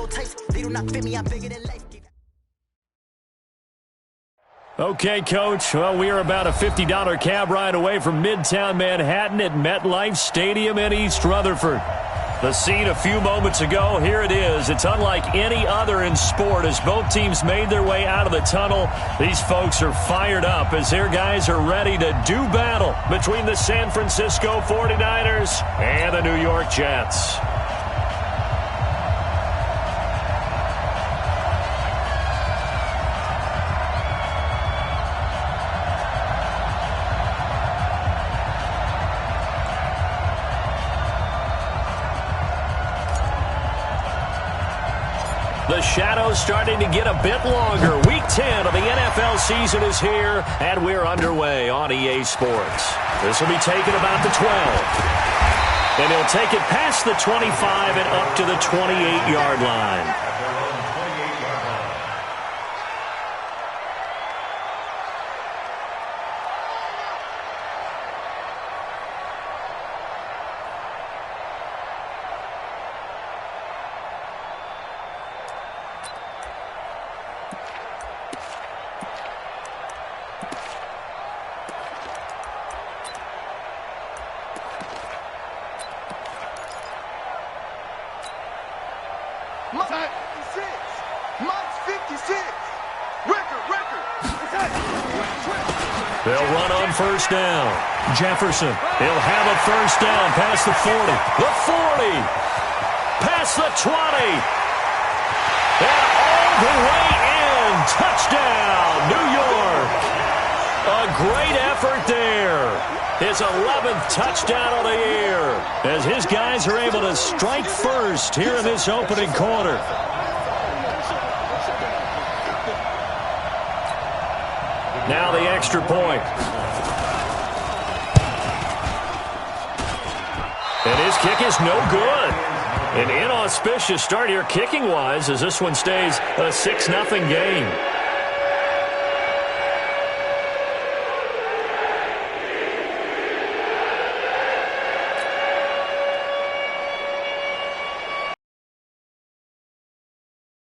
real taste. They do not fit me, I'm bigger than life. Okay, Coach. Well, we are about a $50 cab ride away from Midtown Manhattan at MetLife Stadium in East Rutherford. The scene a few moments ago, here it is. It's unlike any other in sport as both teams made their way out of the tunnel. These folks are fired up as their guys are ready to do battle between the San Francisco 49ers and the New York Jets. The shadow's starting to get a bit longer. Week 10 of the NFL season is here, and we're underway on EA Sports. This will be taken about the 12. And he'll take it past the 25 and up to the 28-yard line. They'll run on first down. Jefferson, he'll have a first down past the 40. The 40. Past the 20. And all the way in. Touchdown, New York. A great effort there. His 11th touchdown of the year as his guys are able to strike first here in this opening quarter. Now the extra point. And his kick is no good. An inauspicious start here kicking-wise as this one stays a 6-0 game.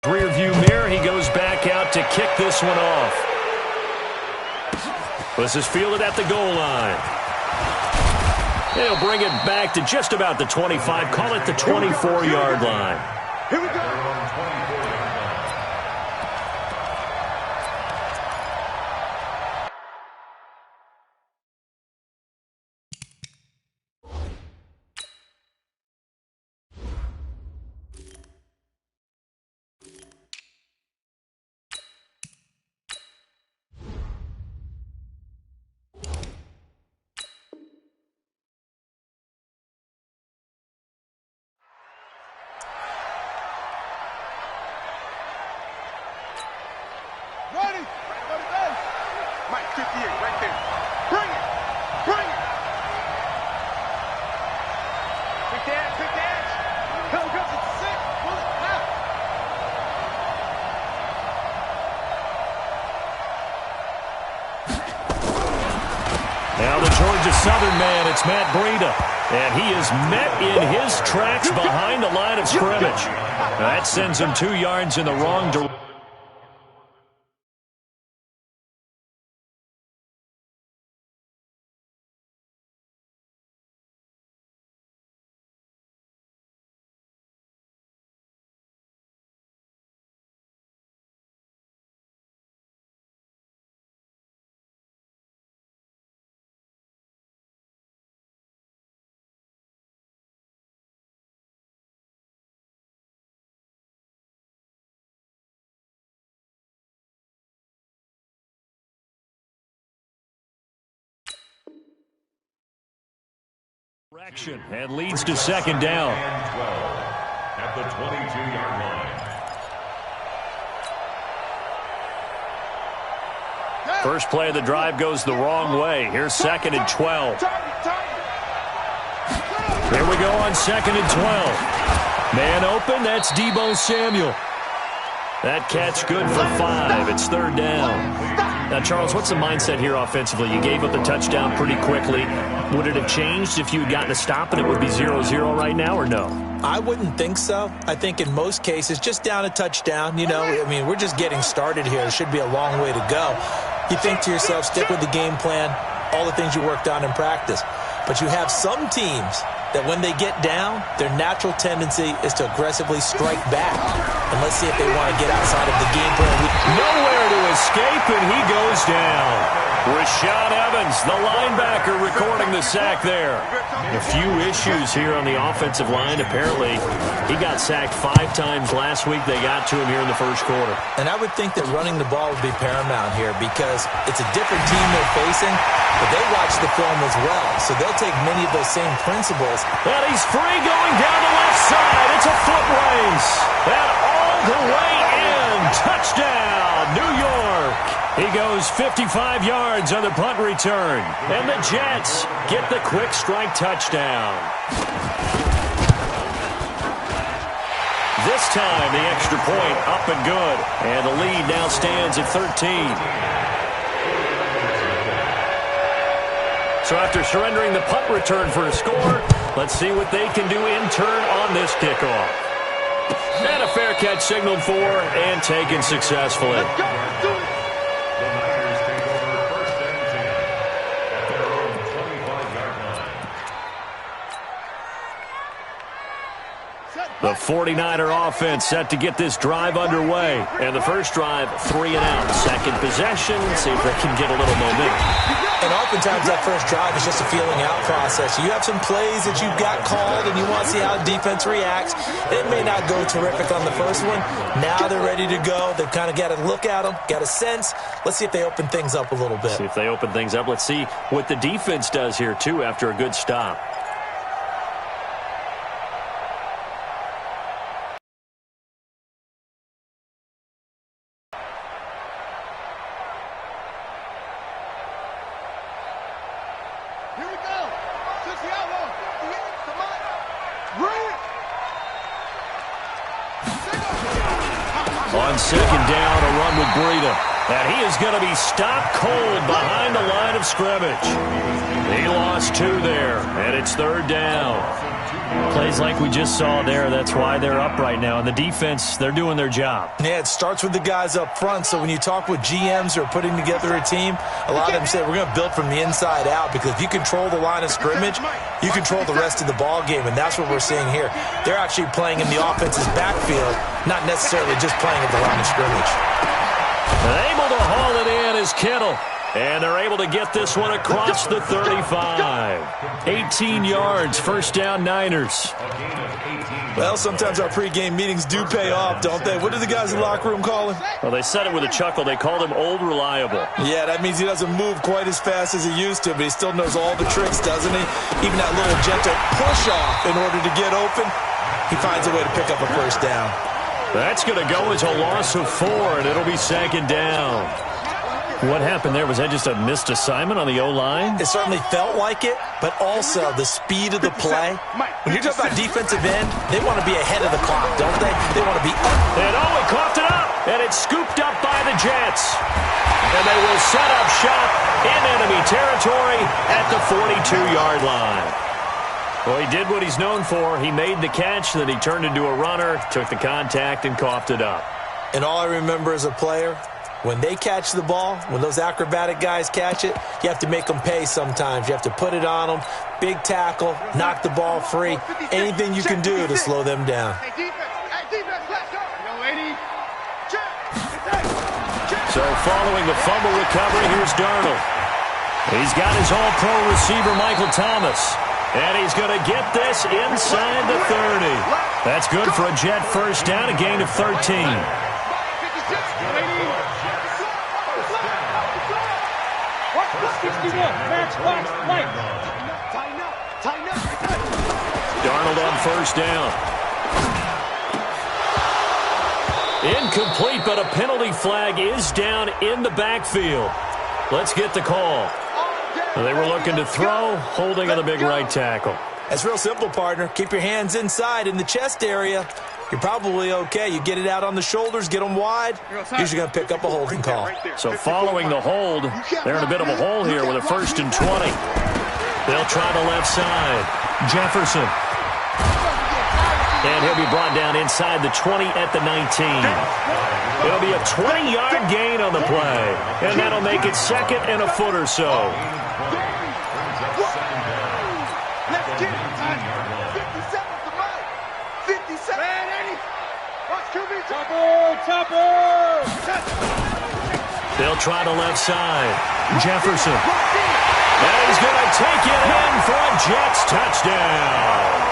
Rear-view mirror, he goes back out to kick this one off. This is fielded at the goal line. They'll bring it back to just about the 25. Call it the 24-yard line. Here we go. Ready? Mike 58 right there. Bring it. Bring it. Quick dance, quick dance. Come, it's a 6. Pull it out. Now the Georgia Southern man, it's Matt Breida. And he is met in his tracks behind the line of scrimmage. That sends him 2 yards in the wrong direction. And leads to second down. 12 at the 22-yard line. First play of the drive goes the wrong way. Here's second and 12. Here we go on second and 12. Man open, that's Deebo Samuel. That catch good for 5. It's third down. Now, Charles, what's the mindset here offensively? You gave up the touchdown pretty quickly. Would it have changed if you had gotten a stop and it would be 0-0 right now, or no? I wouldn't think so. I think in most cases, just down a touchdown, I mean, we're just getting started here. There should be a long way to go. You think to yourself, stick with the game plan, all the things you worked on in practice. But you have some teams that when they get down, their natural tendency is to aggressively strike back. And let's see if they want to get outside of the game plan. Nowhere to escape, and he goes down. Rashaan Evans, the linebacker, recording the sack there. A few issues here on the offensive line. Apparently, he got sacked 5 times last week. They got to him here in the first quarter. And I would think that running the ball would be paramount here because it's a different team they're facing, but they watch the film as well. So they'll take many of those same principles. And he's free going down the left side. It's a foot race. And all the way in. Touchdown, New York. He goes 55 yards on the punt return. And the Jets get the quick strike touchdown. This time, the extra point up and good. And the lead now stands at 13. So after surrendering the punt return for a score, let's see what they can do in turn on this kickoff. And a fair catch signaled for and taken successfully. The Niners take over first and 10 at their own 25-yard line. The 49er offense set to get this drive underway. And the first drive, 3 and out. Second possession, see if they can get a little momentum. And oftentimes that first drive is just a feeling out process. You have some plays that you've got called and you want to see how the defense reacts. It may not go terrific on the first one. Now they're ready to go. They've kind of got to look at them, got a sense. Let's see if they open things up a little bit. See if they open things up. Let's see what the defense does here, too, after a good stop. On second down, a run with Breida. And he is going to be stopped cold behind the line of scrimmage. He lost 2 there, and it's third down. Plays like we just saw there, that's why they're up right now. And the defense, they're doing their job. Yeah, it starts with the guys up front. So when you talk with GMs who are putting together a team, a lot of them say we're going to build from the inside out because if you control the line of scrimmage, you control the rest of the ball game, and that's what we're seeing here. They're actually playing in the offense's backfield, not necessarily just playing at the line of scrimmage. Able to haul it in is Kittle. And they're able to get this one across the 35. 18 yards, first down Niners. Well, sometimes our pregame meetings do pay off, don't they? What do the guys in the locker room call him? Well, they said it with a chuckle. They called him Old Reliable. Yeah, that means he doesn't move quite as fast as he used to, but he still knows all the tricks, doesn't he? Even that little gentle push-off in order to get open, he finds a way to pick up a first down. That's going to go as a loss of 4, and it'll be second down. What happened there? Was that just a missed assignment on the O-line? It certainly felt like it, but also the speed of the play. When you're talking about defensive end, they want to be ahead of the clock, don't they? They want to be up. And he coughed it up, and it's scooped up by the Jets. And they will set up shop in enemy territory at the 42-yard line. Well, he did what he's known for. He made the catch, then he turned into a runner, took the contact, and coughed it up. And all I remember as a player, when they catch the ball, when those acrobatic guys catch it, you have to make them pay sometimes. You have to put it on them, big tackle, knock the ball free, anything you can do to slow them down. So following the fumble recovery, here's Darnold. He's got his all-pro receiver, Michael Thomas. And he's going to get this inside the 30. That's good for a Jet first down, a gain of 13. Darnold on first down. Incomplete, but a penalty flag is down in the backfield. Let's get the call. They were looking to throw, holding on the big right tackle. That's real simple, partner. Keep your hands inside in the chest area. you're probably okay. You get it out on the shoulders, get them wide, usually going to pick up a holding call. So following the hold, they're in a bit of a hole here with a 1st and 20. They'll try the left side. Jefferson. And he'll be brought down inside the 20 at the 19. It'll be a 20-yard gain on the play, and that'll make it 2nd and a foot or so. They'll try the left side. Jefferson. And he's going to take it in for a Jets touchdown.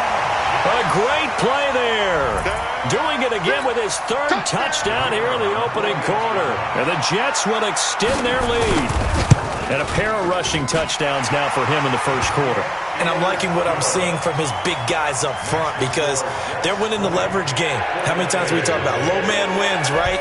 A great play there. Doing it again with his 3rd touchdown here in the opening quarter. And the Jets will extend their lead. And a pair of rushing touchdowns now for him in the 1st quarter. And I'm liking what I'm seeing from his big guys up front because they're winning the leverage game. How many times we talk about low man wins, right?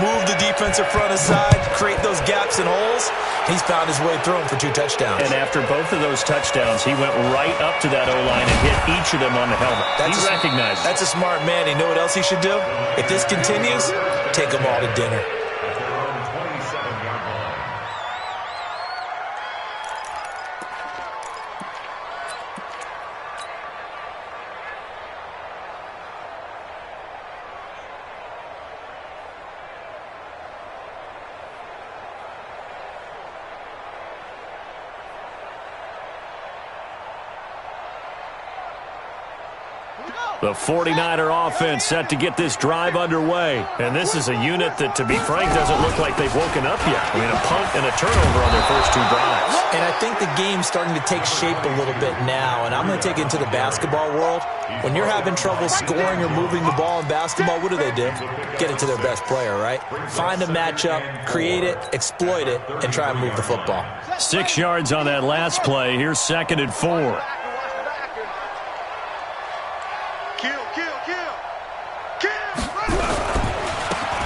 Move the defensive front aside, create those gaps and holes. He's found his way through them for 2 touchdowns. And after both of those touchdowns, he went right up to that O-line and hit each of them on the helmet. He recognized it. That's a smart man. You know what else he should do? If this continues, take them all to dinner. The 49er offense set to get this drive underway. And this is a unit that, to be frank, doesn't look like they've woken up yet. I mean, a punt and a turnover on their first 2 drives. And I think the game's starting to take shape a little bit now. And I'm going to take it into the basketball world. When you're having trouble scoring or moving the ball in basketball, what do? Get it to their best player, right? Find a matchup, create it, exploit it, and try and move the football. 6 yards on that last play. Here's 2nd and 4.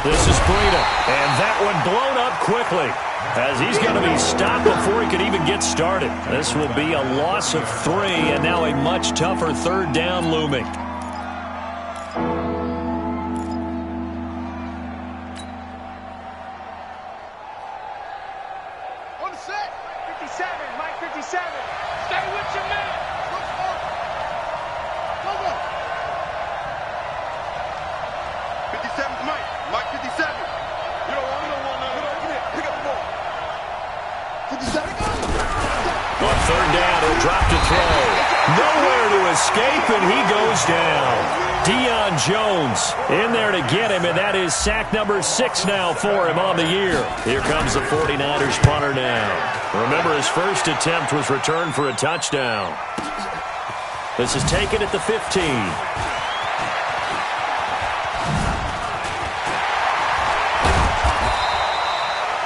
This is Breida, and that one blown up quickly as he's going to be stopped before he could even get started. This will be a loss of 3, and now a much tougher 3rd down looming. On the set. 57, Mike 57. Stay with your man. Go, go. 57's Mike. Mike 57. You don't want to pick up the ball. 57. On 3rd down, he'll drop to throw. Nowhere to escape, and he goes down. Deion Jones in there to get him, and that is sack number 6 now for him on the year. Here comes the 49ers punter now. Remember, his first attempt was returned for a touchdown. This is taken at the 15.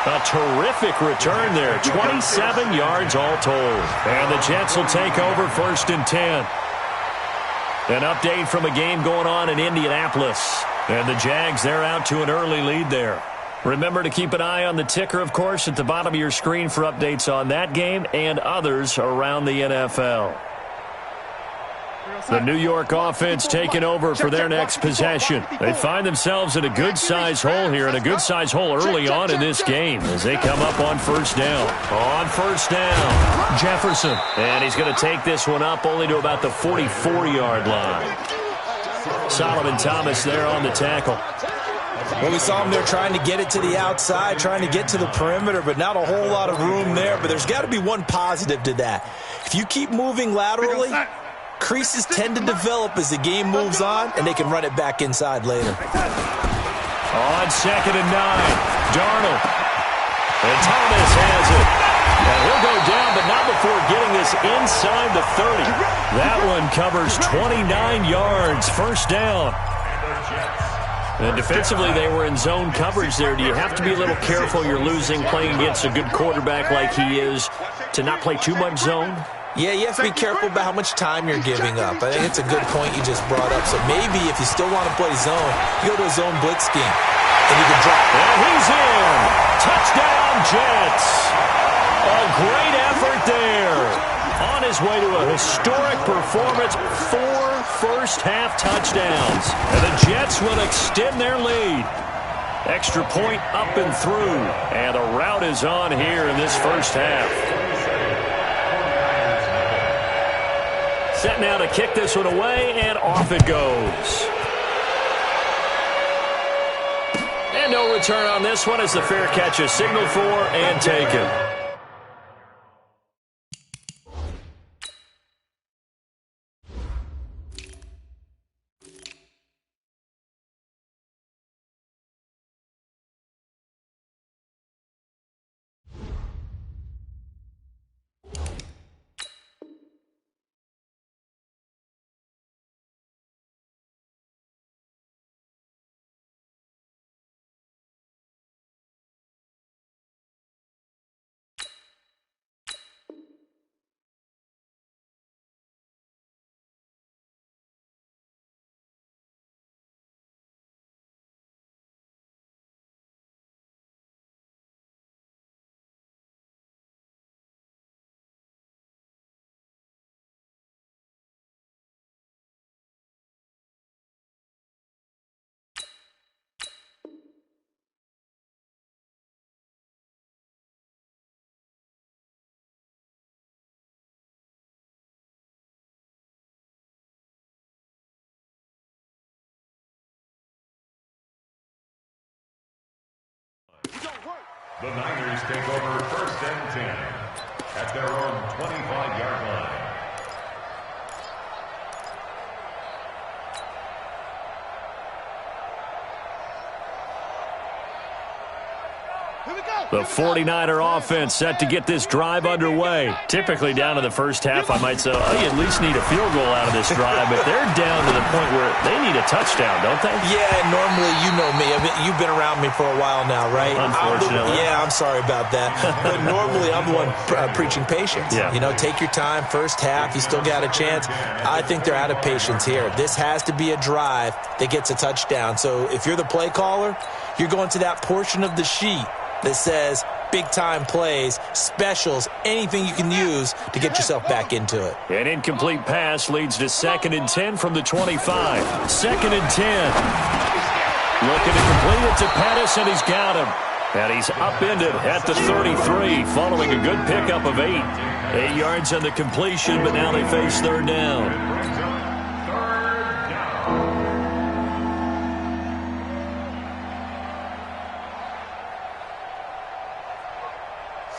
A terrific return there. 27 yards all told. And the Jets will take over 1st and 10. An update from a game going on in Indianapolis. And the Jags, they're out to an early lead there. Remember to keep an eye on the ticker, of course, at the bottom of your screen for updates on that game and others around the NFL. The New York offense taking over for their next possession. They find themselves in a good-sized hole here, and a good-sized hole early on in this game as they come up on 1st down. On 1st down, Jefferson. And he's going to take this one up only to about the 44-yard line. Solomon Thomas there on the tackle. Well, we saw him there trying to get it to the outside, trying to get to the perimeter, but not a whole lot of room there. But there's got to be one positive to that. If you keep moving laterally, creases tend to develop as the game moves on, and they can run it back inside later. On 2nd and 9, Darnold. And Thomas has it. And he'll go down, but not before getting this inside the 30. That one covers 29 yards. 1st down. And defensively, they were in zone coverage there. Do you have to be a little careful? You're losing, playing against a good quarterback like he is, to not play too much zone? Yeah, you have to be careful about how much time you're giving up. I think it's a good point you just brought up. So maybe if you still want to play zone, you go to a zone blitz scheme, and you can drop. And he's in. Touchdown, Jets. A great effort there. on his way to a historic performance, 4 first-half touchdowns. And the Jets will extend their lead. Extra point up and through. And the rout is on here in this first half. Set now to kick this one away, and off it goes. And no return on this one as the fair catch is signaled for and taken. The Niners take over 1st and 10 at their own 25-yard line. The 49er offense set to get this drive underway. Typically down to the first half, I might say, oh, you at least need a field goal out of this drive, but they're down to the point where they need a touchdown, don't they? Yeah, normally, you know me. I mean, you've been around me for a while now, right? Unfortunately. I'm sorry about that. But normally, I'm the one preaching patience. Yeah. You know, take your time, first half, you still got a chance. I think they're out of patience here. This has to be a drive that gets a touchdown. So if you're the play caller, you're going to that portion of the sheet that says big-time plays, specials, anything you can use to get yourself back into it. An incomplete pass leads to 2nd and 10 from the 25. 2nd and 10. Looking to complete it to Pettis, and he's got him. And he's upended at the 33, following a good pickup of 8. 8 yards on the completion, but now they face 3rd down.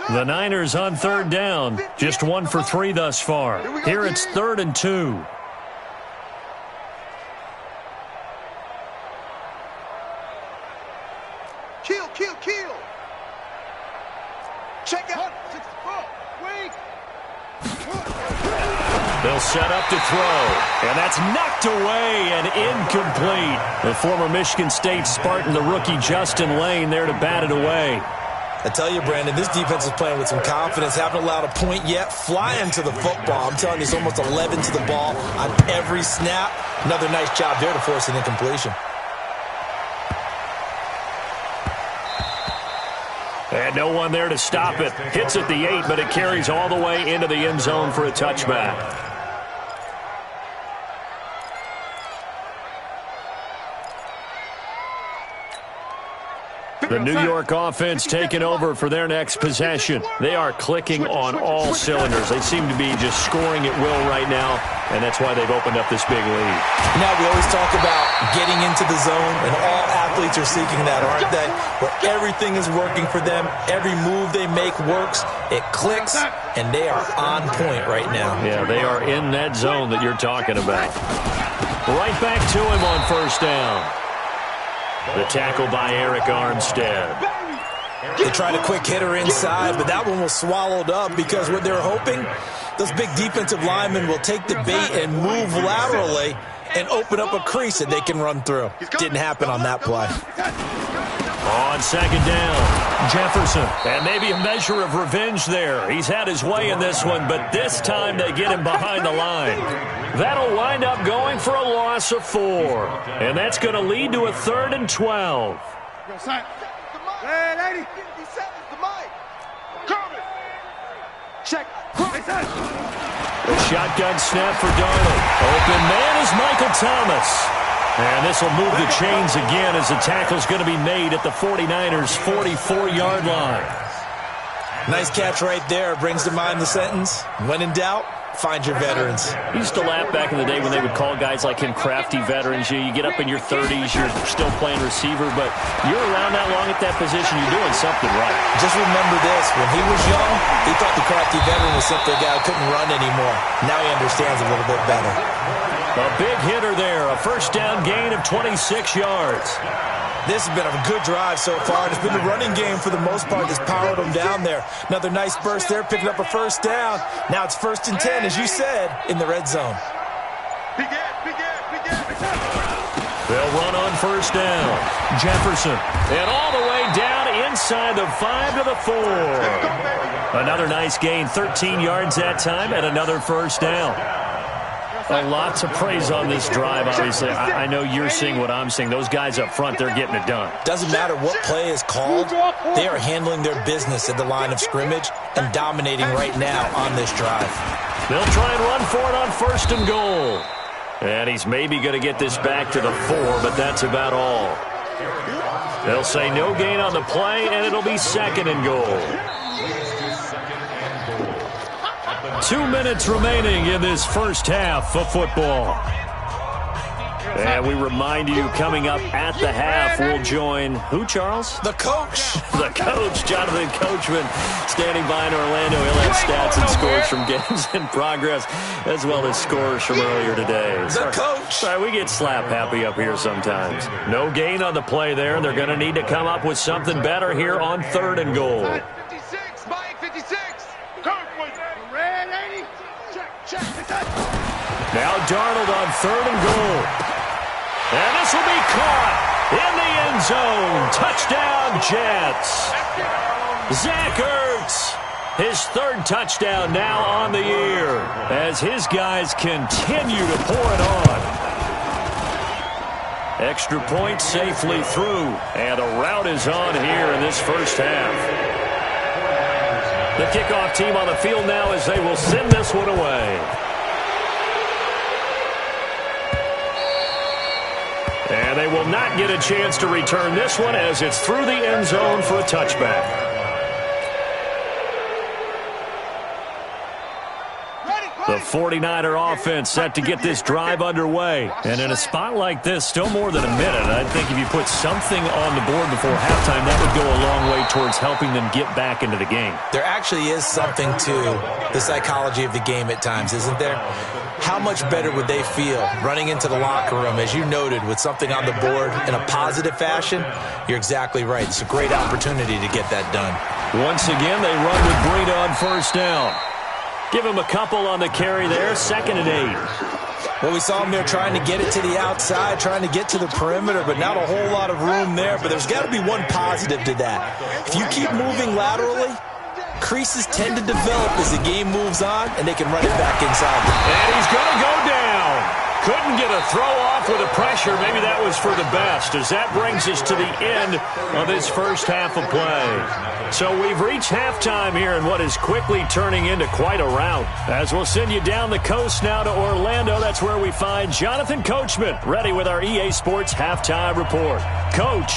The Niners on 3rd down. Just 1 for 3 thus far. Here it's 3rd and 2. Kill. Check out. Wait. They'll set up to throw. And that's knocked away and incomplete. The former Michigan State Spartan, the rookie Justin Lane, there to bat it away. I tell you, Brandon, this defense is playing with some confidence. Haven't allowed a point yet. Flying to the football. I'm telling you, it's almost 11 to the ball on every snap. Another nice job there to force an incompletion. And no one there to stop it. Hits at the 8, but it carries all the way into the end zone for a touchback. The New York offense taking over for their next possession. They are clicking on all cylinders. They seem to be just scoring at will right now, and that's why they've opened up this big lead. Now, we always talk about getting into the zone, and all athletes are seeking that, aren't they? Where everything is working for them. Every move they make works. It clicks, and they are on point right now. Yeah, they are in that zone that you're talking about. Right back to him on 1st down. The tackle by Eric Armstead. They tried a quick hitter inside, but that one was swallowed up because what they're hoping, those big defensive linemen will take the bait and move laterally and open up a crease that they can run through. Didn't happen on that play. On 2nd down, Jefferson. And maybe a measure of revenge there. He's had his way in this one, but this time they get him behind the line. That'll wind up going for a loss of 4. And that's going to lead to a 3rd and 12. Hey, lady. 57 is the mic. Check. The shotgun snap for Darnold. Open man is Michael Thomas. And this will move the chains again as the tackle's going to be made at the 49ers' 44-yard line. Nice catch right there. Brings to mind the sentence, when in doubt, find your veterans. He used to laugh back in the day when they would call guys like him crafty veterans. You get up in your 30s, you're still playing receiver, but you're around that long at that position, you're doing something right. Just remember this. When he was young, he thought the crafty veteran was simply a guy who couldn't run anymore. Now he understands a little bit better. A big hitter there, a first down gain of 26 yards. This has been a good drive so far. It's been the running game for the most part that's powered them down there. Another nice burst there, picking up a first down. Now it's 1st and 10, as you said, in the red zone. They'll run on first down. Jefferson. And all the way down inside the 5 to the 4. Another nice gain, 13 yards that time, and another first down. A lot to praise on this drive, obviously. I know you're seeing what I'm seeing. Those guys up front, they're getting it done. Doesn't matter what play is called. They are handling their business at the line of scrimmage and dominating right now on this drive. They'll try and run for it on 1st and goal. And he's maybe going to get this back to the 4, but that's about all. They'll say no gain on the play, and it'll be 2nd and goal. 2 minutes remaining in this first half of football. And we remind you, coming up at the half, we'll join who, Charles? The coach. The coach, Jonathan Coachman, standing by in Orlando. He'll have stats and scores from games in progress, as well as scores from earlier today. The coach. Sorry, we get slap happy up here sometimes. No gain on the play there. They're going to need to come up with something better here on 3rd and goal. 56, Mike, 56. Now Darnold on 3rd and goal. And this will be caught in the end zone. Touchdown, Jets. Zach Ertz, his 3rd touchdown now on the year as his guys continue to pour it on. Extra point safely through, and a rout is on here in this first half. The kickoff team on the field now as they will send this one away. And they will not get a chance to return this one as it's through the end zone for a touchback. The 49er offense set to get this drive underway. And in a spot like this, still more than a minute. I think if you put something on the board before halftime, that would go a long way towards helping them get back into the game. There actually is something to the psychology of the game at times, isn't there? How much better would they feel running into the locker room, as you noted, with something on the board in a positive fashion? You're exactly right. It's a great opportunity to get that done. Once again, they run with Breida on first down. Give him a couple on the carry there, 2nd and 8. Well, we saw him there trying to get it to the outside, trying to get to the perimeter, but not a whole lot of room there. But there's got to be one positive to that. If you keep moving laterally, creases tend to develop as the game moves on, and they can run it back inside. And he's going to go down. Couldn't get a throw off with the pressure. Maybe that was for the best, as that brings us to the end of this first half of play. So we've reached halftime here in what is quickly turning into quite a rout. As we'll send you down the coast now to Orlando, that's where we find Jonathan Coachman, ready with our EA Sports halftime report. Coach,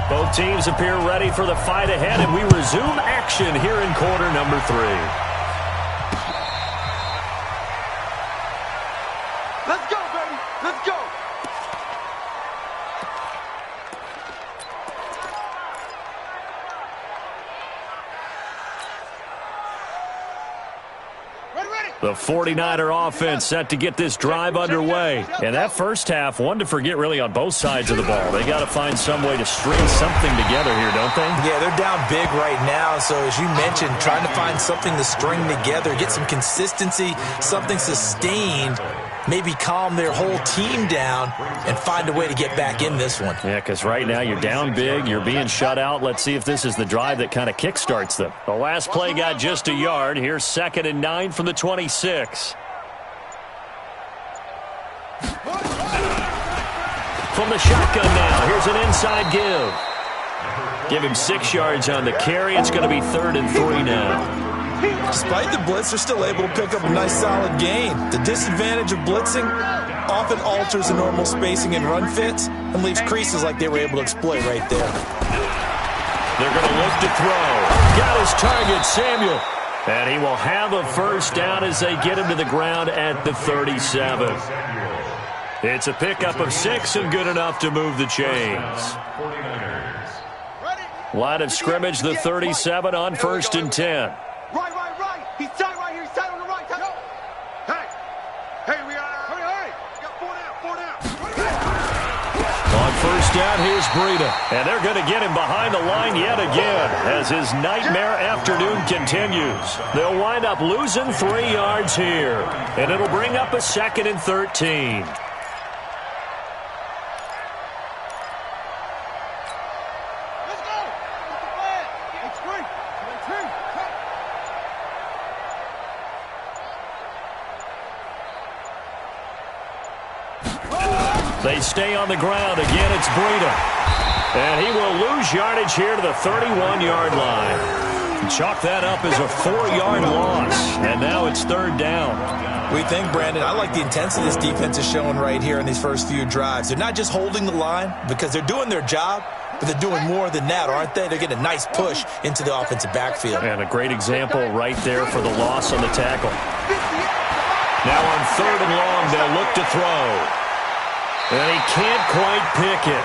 both teams appear ready for the fight ahead, and we resume action here in quarter number 3. Let's go, baby. Let's go. The 49er offense set to get this drive underway. And that first half, one to forget really on both sides of the ball. They got to find some way to string something together here, don't they? Yeah, they're down big right now. So as you mentioned, trying to find something to string together, get some consistency, something sustained, maybe calm their whole team down and find a way to get back in this one. Yeah, because right now you're down big, you're being shut out. Let's see if this is the drive that kind of kickstarts them. The last play got just a yard. Here's 2nd and 9 from the 26. From the shotgun now, here's an inside give. Give him 6 yards on the carry. It's going to be 3rd and 3 now. Despite the blitz, they're still able to pick up a nice solid gain. The disadvantage of blitzing often alters the normal spacing and run fits and leaves creases like they were able to exploit right there. They're going to look to throw. Got his target, Samuel. And he will have a first down as they get him to the ground at the 37. It's a pickup of 6 and good enough to move the chains. Line of scrimmage, the 37 on 1st and 10. Right. He's tight right here. He's tight on the right. Hey, we are. Hurry. Got 4 down. On 1st down, here's Breida. And they're going to get him behind the line yet again as his nightmare afternoon continues. They'll wind up losing 3 yards here. And it'll bring up a 2nd and 13. They stay on the ground. Again, it's Breida. And he will lose yardage here to the 31-yard line. Chalk that up as a 4-yard loss. And now it's 3rd down. We think, Brandon, I like the intensity this defense is showing right here in these first few drives. They're not just holding the line because they're doing their job, but they're doing more than that, aren't they? They're getting a nice push into the offensive backfield. And a great example right there for the loss on the tackle. Now on 3rd and long, they'll look to throw. And he can't quite pick it.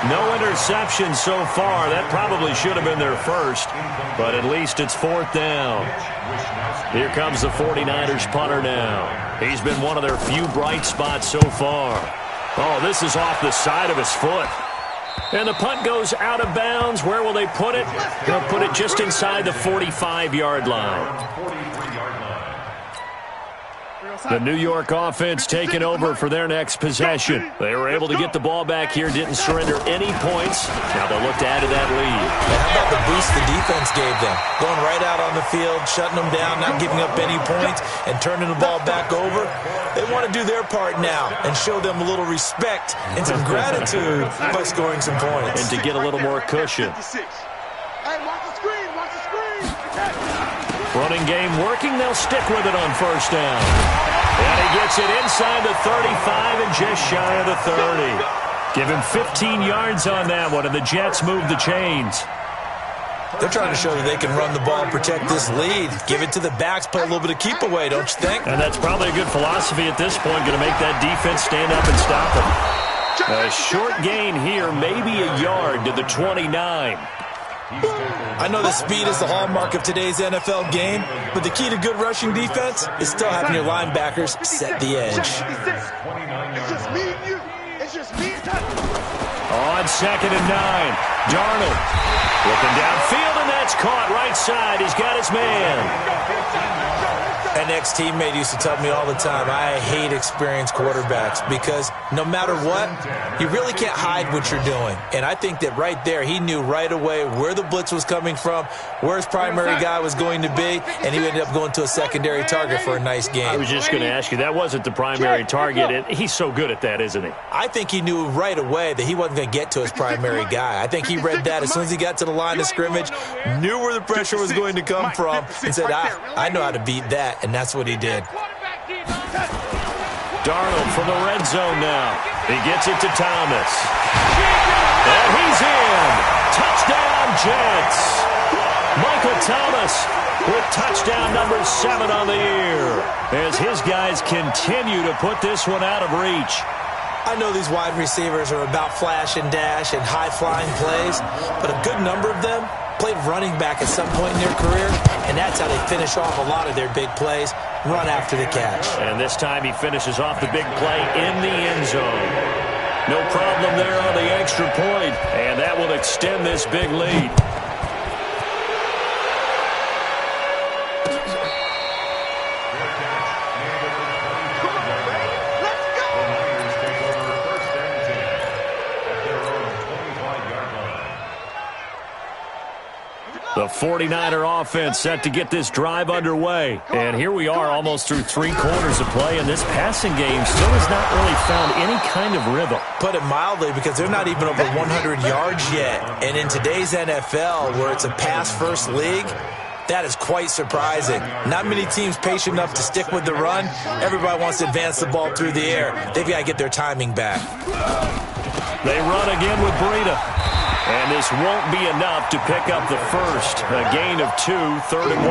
No interception so far. That probably should have been their first, but at least it's 4th down. Here comes the 49ers punter now. He's been one of their few bright spots so far. Oh, this is off the side of his foot. And the punt goes out of bounds. Where will they put it? They'll put it just inside the 45-yard line. The New York offense taking over for their next possession. They were able to get the ball back here, didn't surrender any points. Now they'll look to add to that lead. How about the boost the defense gave them? Going right out on the field, shutting them down, not giving up any points, and turning the ball back over. They want to do their part now and show them a little respect and some gratitude by scoring some points. And to get a little more cushion. Hey, watch the screen. Running game working. They'll stick with it on 1st down. And he gets it inside the 35 and just shy of the 30. Give him 15 yards on that one, and the Jets move the chains. They're trying to show that they can run the ball and protect this lead. Give it to the backs, play a little bit of keep away, don't you think? And that's probably a good philosophy at this point, going to make that defense stand up and stop them. A short gain here, maybe a yard to the 29. I know the speed is the hallmark of today's NFL game, but the key to good rushing defense is still having your linebackers set the edge. It's just me and you. On 2nd and 9, Darnold looking downfield, and that's caught right side. He's got his man. An ex-teammate used to tell me all the time, I hate experienced quarterbacks because no matter what, you really can't hide what you're doing. And I think that right there, he knew right away where the blitz was coming from, where his primary guy was going to be, and he ended up going to a secondary target for a nice game. I was just going to ask you, that wasn't the primary target. He's so good at that, isn't he? I think he knew right away that he wasn't going to get to his primary guy. I think he read that as soon as he got to the line of scrimmage, knew where the pressure was going to come from, and said, I know how to beat that. And that's what he did. Darnold from the red zone now. He gets it to Thomas. And he's in. Touchdown, Jets. Michael Thomas with touchdown number 7 on the year as his guys continue to put this one out of reach. I know these wide receivers are about flash and dash and high-flying plays, but a good number of them played running back at some point in their career, and that's how they finish off a lot of their big plays, run after the catch. And this time he finishes off the big play in the end zone. No problem there on the extra point, and that will extend this big lead. The 49er offense set to get this drive underway. And here we are almost through 3 quarters of play, and this passing game still has not really found any kind of rhythm. Put it mildly, because they're not even over 100 yards yet. And in today's NFL, where it's a pass-first league, That is quite surprising. Not many teams patient enough to stick with the run. Everybody wants to advance the ball through the air. They've got to get their timing back. They run again with Breida. And this won't be enough to pick up the first. A gain of 2, 3rd and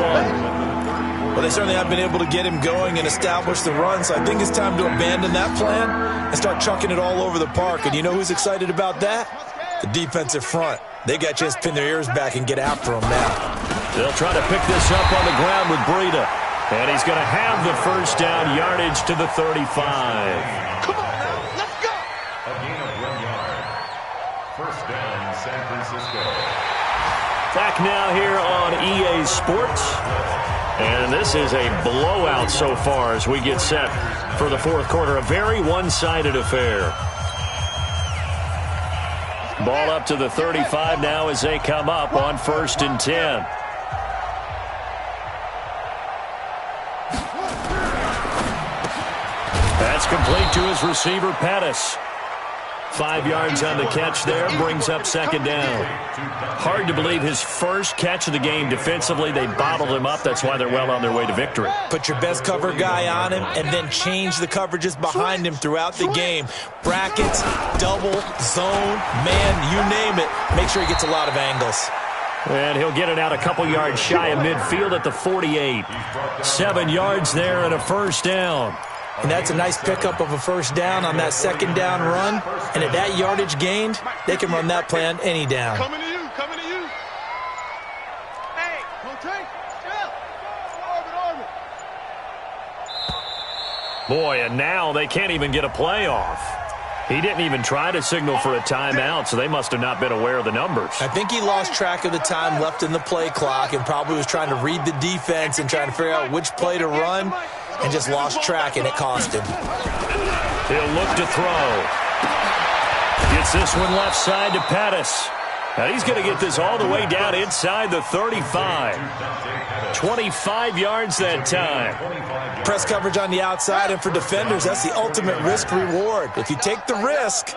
1. Well, they certainly have been able to get him going and establish the run, so I think it's time to abandon that plan and start chucking it all over the park. And you know who's excited about that? The defensive front. They got a chance to pin their ears back and get after them now. They'll try to pick this up on the ground with Breida. And he's going to have the first down, yardage to the 35. Come on now, let's go. A gain of 1 yard. First down, San Francisco. Back now here on EA Sports. And this is a blowout so far as we get set for the fourth quarter. A very one-sided affair. Ball up to the 35 now as they come up on 1st and 10. That's complete to his receiver, Pettis. 5 yards on the catch there, brings up 2nd down. Hard to believe his first catch of the game defensively. They bottled him up. That's why they're well on their way to victory. Put your best cover guy on him and then change the coverages behind him throughout the game. Brackets, double, zone, man, you name it. Make sure he gets a lot of angles. And he'll get it out a couple yards shy of midfield at the 48. 7 yards there and a first down. And that's a nice pickup of a first down on that 2nd down run. And at that yardage gained, they can run that play on any down. Coming to you, coming to you. Hey, don't take. Chill. Boy, and now they can't even get a play off. He didn't even try to signal for a timeout, so they must have not been aware of the numbers. I think he lost track of the time left in the play clock and probably was trying to read the defense and trying to figure out which play to run and just lost track, and it cost him. He'll look to throw. Gets this one left side to Pettis. Now he's going to get this all the way down inside the 35. 25 yards that time. Press coverage on the outside, and for defenders, that's the ultimate risk-reward. If you take the risk,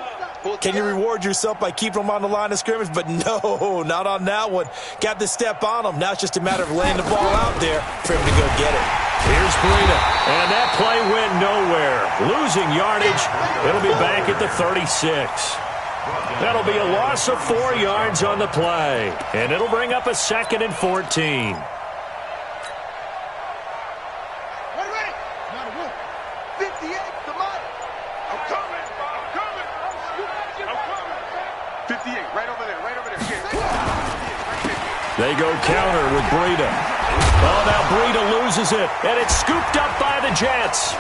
can you reward yourself by keeping them on the line of scrimmage? But no, not on that one. Got the step on them. Now it's just a matter of laying the ball out there for him to go get it. Here's Breida, and that play went nowhere. Losing yardage. It'll be back at the 36. That'll be a loss of 4 yards on the play, and it'll bring up a 2nd and 14. Ready? 58, come on. I'm coming. 58, right over there. They go counter with Breida. Oh, now Breida loses it, and it's scooped up by the Jets.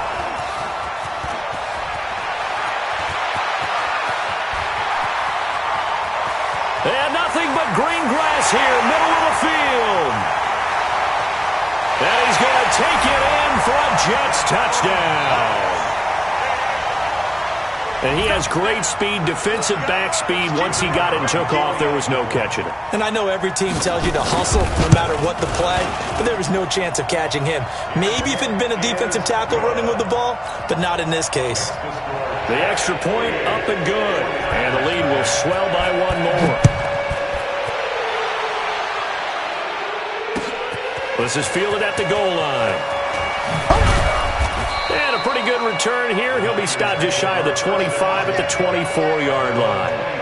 And nothing but green grass here, middle of the field. And he's going to take it in for a Jets touchdown. And he has great speed, defensive back speed. Once he got it and took off, there was no catching it. And I know every team tells you to hustle no matter what the play, but there was no chance of catching him. Maybe if it had been a defensive tackle running with the ball, but not in this case. The extra point up and good. And the lead will swell by 1 more. This is fielded at the goal line. And a pretty good return here. He'll be stopped just shy of the 25 at the 24-yard line.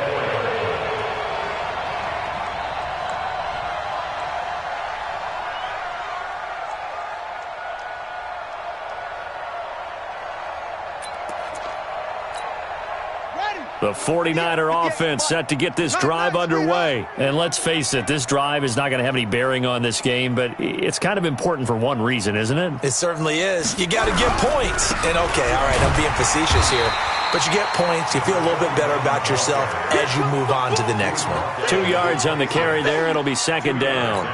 The 49er offense set to get this drive underway. And let's face it, this drive is not going to have any bearing on this game, but it's kind of important for one reason, isn't it? It certainly is. You got to get points. And, okay, all right, I'm being facetious here. But you get points, you feel a little bit better about yourself as you move on to the next one. 2 yards on the carry there. It'll be 2nd down.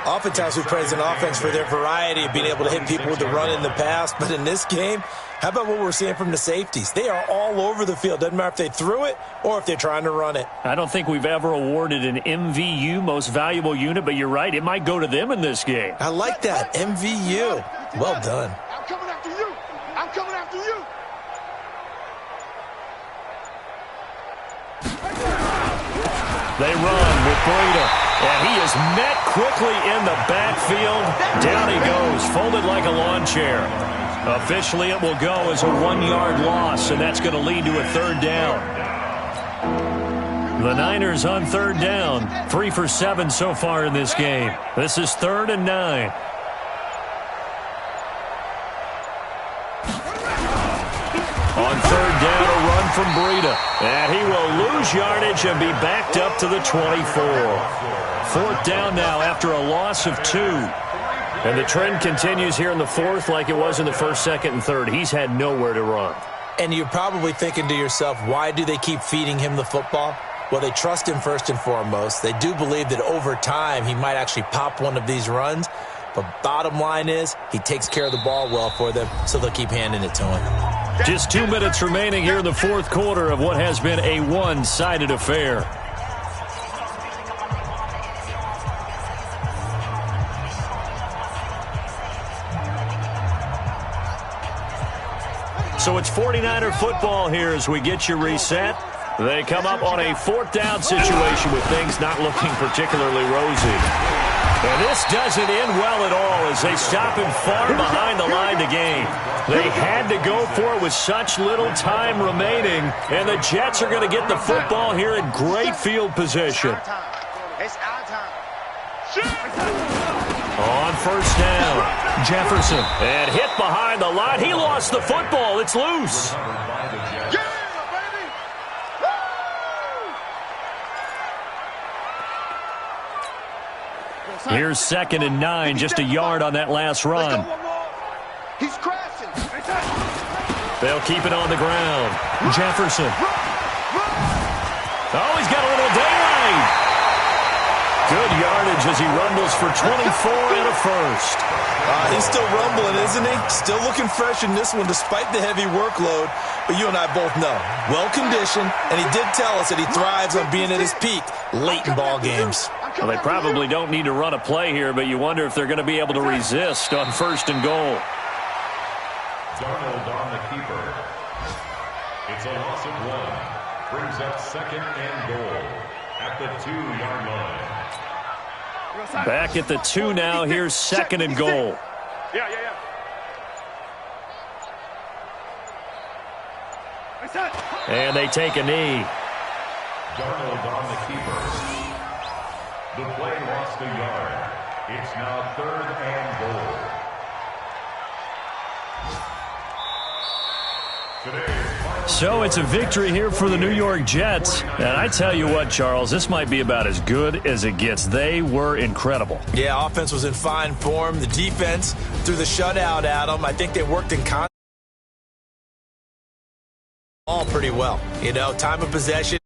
Oftentimes we praise an offense for their variety of being able to hit people with the run in the past. But in this game, how about what we're seeing from the safeties? They are all over the field. Doesn't matter if they threw it or if they're trying to run it. I don't think we've ever awarded an MVU, most valuable unit, but you're right. It might go to them in this game. I like that. MVU. Well done. I'm coming after you. I'm coming after you. They run with Breida. And he is met quickly in the backfield. Down he goes, folded like a lawn chair. Officially, it will go as a 1-yard loss, and that's going to lead to a third down. The Niners on third down, 3 for 7 so far in this game. This is 3rd and 9. On third down, a run from Breida. And he will lose yardage and be backed up to the 24. 4th down now after a loss of 2. And the trend continues here in the 4th like it was in the 1st, 2nd, and 3rd. He's had nowhere to run. And you're probably thinking to yourself, why do they keep feeding him the football? Well, they trust him first and foremost. They do believe that over time he might actually pop one of these runs. But bottom line is he takes care of the ball well for them, so they'll keep handing it to him. Just 2 minutes remaining here in the 4th quarter of what has been a one-sided affair. So it's 49er football here as we get you reset. They come up on a 4th down situation with things not looking particularly rosy. And this doesn't end well at all as they stop him far behind the line to gain. They had to go for it with such little time remaining, and the Jets are going to get the football here in great field position. It's our time. On first down, Jefferson. And hit behind the line. He lost the football. It's loose. Here's 2nd and 9, just a yard on that last run. He's crashing. They'll keep it on the ground. Jefferson. Oh, he's got a little daylight. Good yardage as he rumbles for 24 and a first. He's still rumbling, isn't he? Still looking fresh in this one despite the heavy workload. But you and I both know, well-conditioned, and he did tell us that he thrives on being at his peak late in ball games. Well, they probably don't need to run a play here, but you wonder if they're going to be able to resist on 1st and goal. Darnold on the keeper. It's a loss of 1. Brings up 2nd and goal at the 2-yard line. Back at the 2 now. Here's 2nd and goal. Yeah. And they take a knee. Darnold on the keeper. The play lost a yard. It's now 3rd and goal. So it's a victory here for the New York Jets. And I tell you what, Charles, this might be about as good as it gets. They were incredible. Yeah, offense was in fine form. The defense threw the shutout at them. I think they worked in concert all pretty well. You know, time of possession.